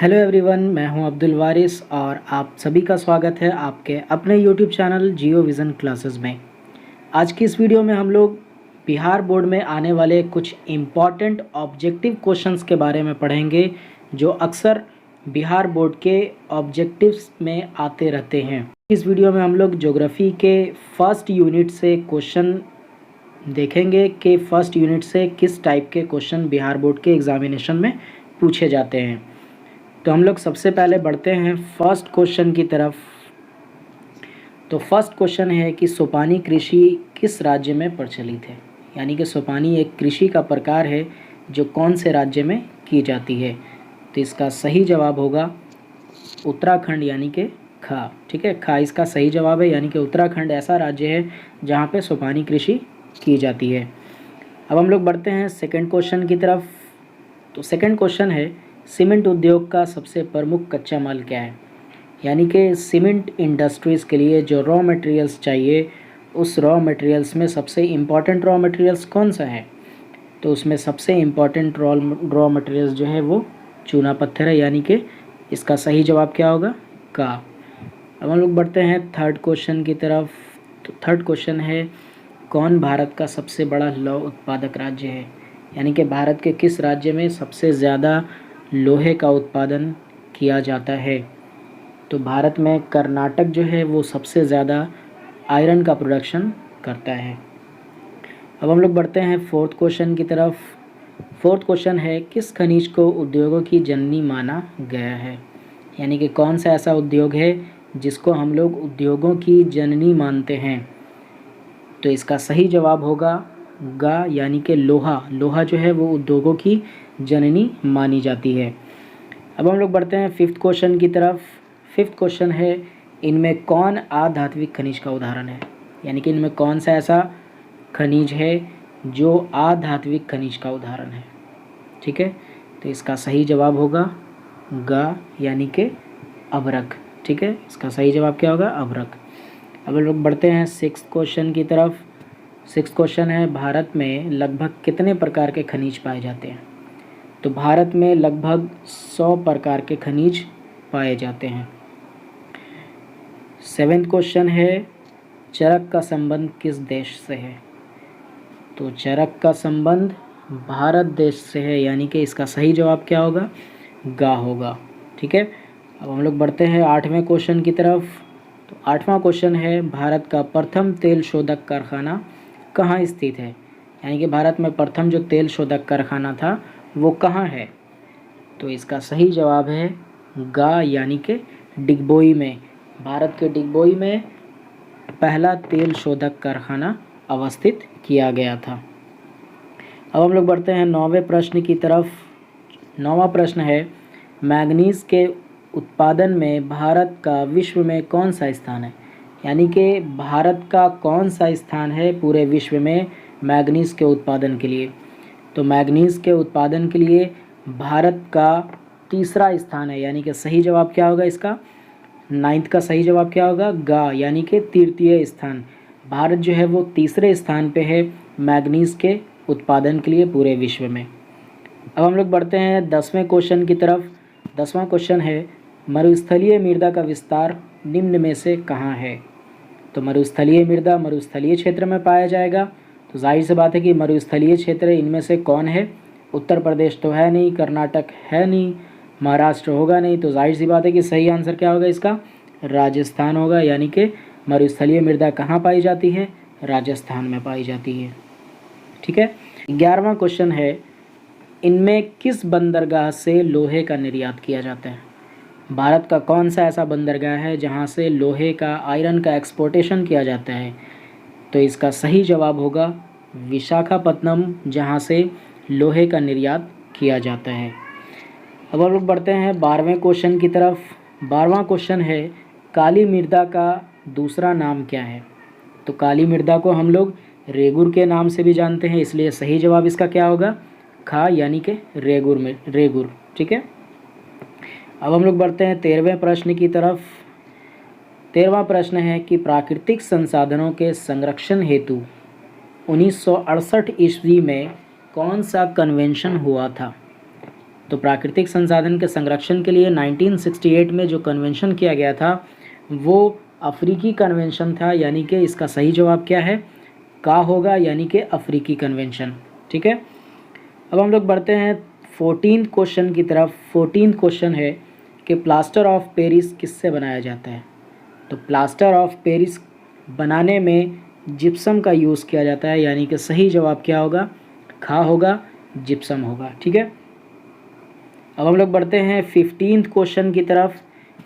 Hello everyone, मैं हूं अब्दुल वारिस और आप सभी का स्वागत है आपके अपने यूट्यूब चैनल जियो विज़न क्लासेस में। आज की इस वीडियो में हम लोग बिहार बोर्ड में आने वाले कुछ इम्पॉर्टेंट ऑब्जेक्टिव क्वेश्चंस के बारे में पढ़ेंगे जो अक्सर बिहार बोर्ड के ऑब्जेक्टिव्स में आते रहते हैं। इस वीडियो में हम लोग ज्योग्राफी के फर्स्ट यूनिट से क्वेश्चन देखेंगे कि फर्स्ट यूनिट से किस टाइप के क्वेश्चन बिहार बोर्ड के एग्जामिनेशन में पूछे जाते हैं। तो हम लोग सबसे पहले बढ़ते हैं फर्स्ट क्वेश्चन की तरफ। तो फर्स्ट क्वेश्चन है कि सोपानी कृषि किस राज्य में प्रचलित है, यानी कि सोपानी एक कृषि का प्रकार है जो कौन से राज्य में की जाती है। तो इसका सही जवाब होगा उत्तराखंड, यानी कि खा। ठीक है, खा इसका सही जवाब है, यानी कि उत्तराखंड ऐसा राज्य है जहाँ पे सोपानी कृषि की जाती है। अब हम लोग बढ़ते हैं सेकंड क्वेश्चन की तरफ। तो सेकंड क्वेश्चन है सीमेंट उद्योग का सबसे प्रमुख कच्चा माल क्या है, यानी कि सीमेंट इंडस्ट्रीज़ के लिए जो रॉ मटेरियल्स चाहिए उस रॉ मटेरियल्स में सबसे इम्पॉर्टेंट रॉ मटेरियल्स कौन सा है। तो उसमें सबसे इम्पॉर्टेंट रॉ मटेरियल्स जो है वो चूना पत्थर है, यानी कि इसका सही जवाब क्या होगा, का। अब हम लोग बढ़ते हैं थर्ड क्वेश्चन की तरफ। तो थर्ड क्वेश्चन है कौन भारत का सबसे बड़ा लौह उत्पादक राज्य है, यानी कि भारत के किस राज्य में सबसे ज़्यादा लोहे का उत्पादन किया जाता है। तो भारत में कर्नाटक जो है वो सबसे ज़्यादा आयरन का प्रोडक्शन करता है। अब हम लोग बढ़ते हैं फोर्थ क्वेश्चन की तरफ। फोर्थ क्वेश्चन है किस खनिज को उद्योगों की जननी माना गया है, यानी कि कौन सा ऐसा उद्योग है जिसको हम लोग उद्योगों की जननी मानते हैं। तो इसका सही जवाब होगा गा, यानी कि लोहा। लोहा जो है वो उद्योगों की जननी मानी जाती है। अब हम लोग बढ़ते हैं फिफ्थ क्वेश्चन की तरफ। फिफ्थ क्वेश्चन है इनमें कौन अधात्विक खनिज का उदाहरण है, यानी कि इनमें कौन सा ऐसा खनिज है जो अधात्विक खनिज का उदाहरण है। ठीक है, तो इसका सही जवाब होगा गा, यानी कि अभ्रक। ठीक है, इसका सही जवाब क्या होगा, अभ्रक। अब हम लोग बढ़ते हैं सिक्स्थ क्वेश्चन की तरफ। सिक्स्थ क्वेश्चन है भारत में लगभग कितने प्रकार के खनिज पाए जाते हैं। तो भारत में लगभग 100 प्रकार के खनिज पाए जाते हैं। सेवेंथ क्वेश्चन है चरक का संबंध किस देश से है। तो चरक का संबंध भारत देश से है, यानी कि इसका सही जवाब क्या होगा, गा होगा। ठीक है, अब हम लोग बढ़ते हैं आठवें क्वेश्चन की तरफ। तो आठवां क्वेश्चन है भारत का प्रथम तेल शोधक कारखाना कहाँ स्थित है, यानी कि भारत में प्रथम जो तेल शोधक कारखाना था वो कहाँ है। तो इसका सही जवाब है गा, यानी कि डिगबोई में। भारत के डिगबोई में पहला तेल शोधक कारखाना अवस्थित किया गया था। अब हम लोग बढ़ते हैं नौवें प्रश्न की तरफ। नौवां प्रश्न है मैग्नीज के उत्पादन में भारत का विश्व में कौन सा स्थान है, यानी कि भारत का कौन सा स्थान है पूरे विश्व में मैग्नीज के उत्पादन के लिए। तो मैग्नीज के उत्पादन के लिए भारत का तीसरा स्थान है, यानी कि सही जवाब क्या होगा इसका, नाइन्थ का सही जवाब क्या होगा, गा, यानी कि तृतीय स्थान। भारत जो है वो तीसरे स्थान पे है मैग्नीज के उत्पादन के लिए पूरे विश्व में। अब हम लोग बढ़ते हैं 10वें क्वेश्चन की तरफ। 10वां क्वेश्चन है मरुस्थलीय मृदा का विस्तार निम्न में से कहाँ है। तो मरुस्थलीय मृदा मरुस्थलीय क्षेत्र में पाया जाएगा। तो जाहिर सी बात है कि मरुस्थलीय क्षेत्र इनमें से कौन है, उत्तर प्रदेश तो है नहीं, कर्नाटक है नहीं, महाराष्ट्र होगा नहीं। तो जाहिर सी बात है कि सही आंसर क्या होगा इसका, राजस्थान होगा, यानी कि मरुस्थलीय मृदा कहाँ पाई जाती है, राजस्थान में पाई जाती है। ठीक है, 11वां क्वेश्चन है इनमें किस बंदरगाह से लोहे का निर्यात किया जाता है। भारत का कौन सा ऐसा बंदरगाह है जहाँ से लोहे का, आयरन का एक्सपोर्टेशन किया जाता है। तो इसका सही जवाब होगा विशाखापत्तनम, जहाँ से लोहे का निर्यात किया जाता है। अब हम लोग बढ़ते हैं 12वें क्वेश्चन की तरफ। 12वां क्वेश्चन है काली मृदा का दूसरा नाम क्या है। तो काली मृदा को हम लोग रेगुर के नाम से भी जानते हैं, इसलिए सही जवाब इसका क्या होगा, खा, यानी कि रेगुर में रेगुर। ठीक है, अब हम लोग बढ़ते हैं 13वें प्रश्न की तरफ। 13वां प्रश्न है कि प्राकृतिक संसाधनों के संरक्षण हेतु 1968 ईस्वी में कौन सा कन्वेंशन हुआ था। तो प्राकृतिक संसाधन के संरक्षण के लिए 1968 में जो कन्वेंशन किया गया था वो अफ्रीकी कन्वेंशन था, यानी कि इसका सही जवाब क्या है, का होगा, यानी कि अफ्रीकी कन्वेंशन। ठीक है, अब हम लोग बढ़ते हैं 14th क्वेश्चन की तरफ। 14th क्वेश्चन है कि प्लास्टर ऑफ पेरिस किससे बनाया जाता है। तो प्लास्टर ऑफ पेरिस बनाने में जिप्सम का यूज़ किया जाता है, यानी कि सही जवाब क्या होगा, खा होगा, जिप्सम होगा। ठीक है, अब हम लोग बढ़ते हैं 15th क्वेश्चन की तरफ।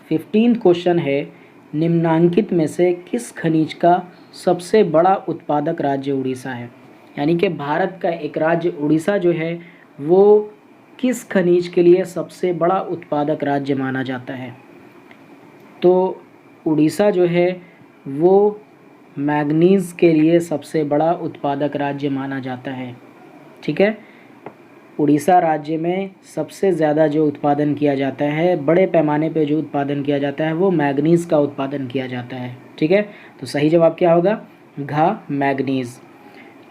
15th क्वेश्चन है निम्नांकित में से किस खनिज का सबसे बड़ा उत्पादक राज्य उड़ीसा है। यानी कि भारत का एक राज्य उड़ीसा जो है वो किस खनिज के लिए सबसे बड़ा उत्पादक राज्य माना जाता है। तो उड़ीसा जो है वो मैग्नीज़ के लिए सबसे बड़ा उत्पादक राज्य माना जाता है। ठीक है, उड़ीसा राज्य में सबसे ज़्यादा जो उत्पादन किया जाता है, बड़े पैमाने पे जो उत्पादन किया जाता है वो मैग्नीज़ का उत्पादन किया जाता है। ठीक है, तो सही जवाब क्या होगा, घा, मैग्नीज़।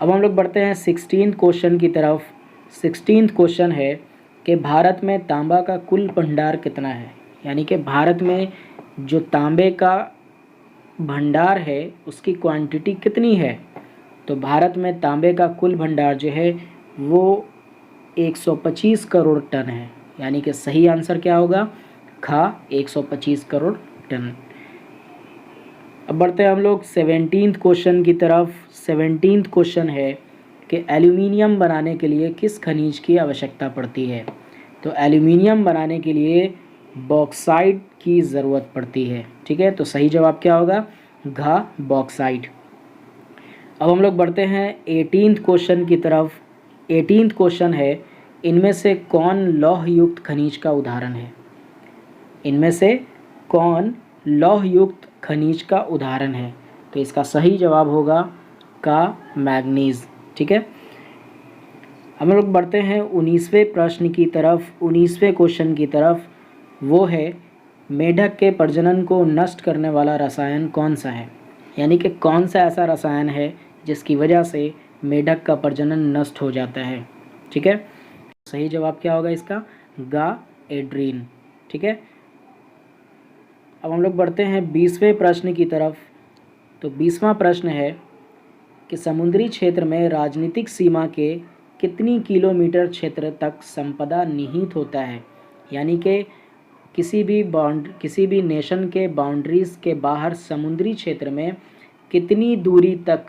अब हम लोग बढ़ते हैं 16th क्वेश्चन की तरफ। 16th क्वेश्चन है कि भारत में तांबा का कुल भंडार कितना है। यानी कि भारत में जो तांबे का भंडार है उसकी क्वांटिटी कितनी है। तो भारत में तांबे का कुल भंडार जो है वो 125 करोड़ टन है, यानी कि सही आंसर क्या होगा, खा, 125 करोड़ टन। अब बढ़ते हैं हम लोग 17th क्वेश्चन की तरफ। 17th क्वेश्चन है कि एल्यूमिनियम बनाने के लिए किस खनिज की आवश्यकता पड़ती है। तो एल्यूमिनियम बनाने के लिए बॉक्साइट की ज़रूरत पड़ती है। ठीक है, तो सही जवाब क्या होगा, घा, बॉक्साइट। अब हम लोग बढ़ते हैं 18th क्वेश्चन की तरफ। 18th क्वेश्चन है इनमें से कौन लौह युक्त खनिज का उदाहरण है। इनमें से कौन लौह युक्त खनिज का उदाहरण है। तो इसका सही जवाब होगा का, मैग्नीज़। ठीक है, हम लोग बढ़ते हैं 19वें प्रश्न की तरफ। 19वें क्वेश्चन की तरफ वो है मेढक के प्रजनन को नष्ट करने वाला रसायन कौन सा है। यानी कि कौन सा ऐसा रसायन है जिसकी वजह से मेढक का प्रजनन नष्ट हो जाता है। ठीक है, सही जवाब क्या होगा इसका, गा, एड्रीन। ठीक है, अब हम लोग बढ़ते हैं 20वें प्रश्न की तरफ। तो 20वां प्रश्न है कि समुद्री क्षेत्र में राजनीतिक सीमा के कितनी किलोमीटर क्षेत्र तक संपदा निहित होता है। यानी कि किसी भी नेशन के बाउंड्रीज़ के बाहर समुद्री क्षेत्र में कितनी दूरी तक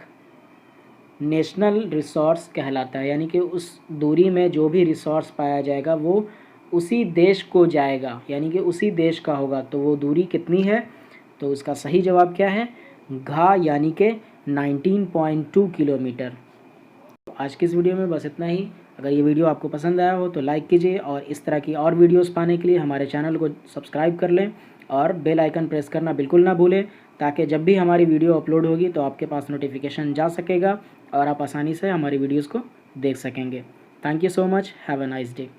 नेशनल रिसोर्स कहलाता है। यानी कि उस दूरी में जो भी रिसोर्स पाया जाएगा वो उसी देश को जाएगा, यानी कि उसी देश का होगा। तो वो दूरी कितनी है, तो उसका सही जवाब क्या है, घा, यानी कि 19.2 किलोमीटर। आज की इस वीडियो में बस इतना ही। अगर ये वीडियो आपको पसंद आया हो तो लाइक कीजिए और इस तरह की और वीडियोस पाने के लिए हमारे चैनल को सब्सक्राइब कर लें और बेल आइकन प्रेस करना बिल्कुल ना भूलें, ताकि जब भी हमारी वीडियो अपलोड होगी तो आपके पास नोटिफिकेशन जा सकेगा और आप आसानी से हमारी वीडियोज़ को देख सकेंगे। Thank you so much, have a nice day.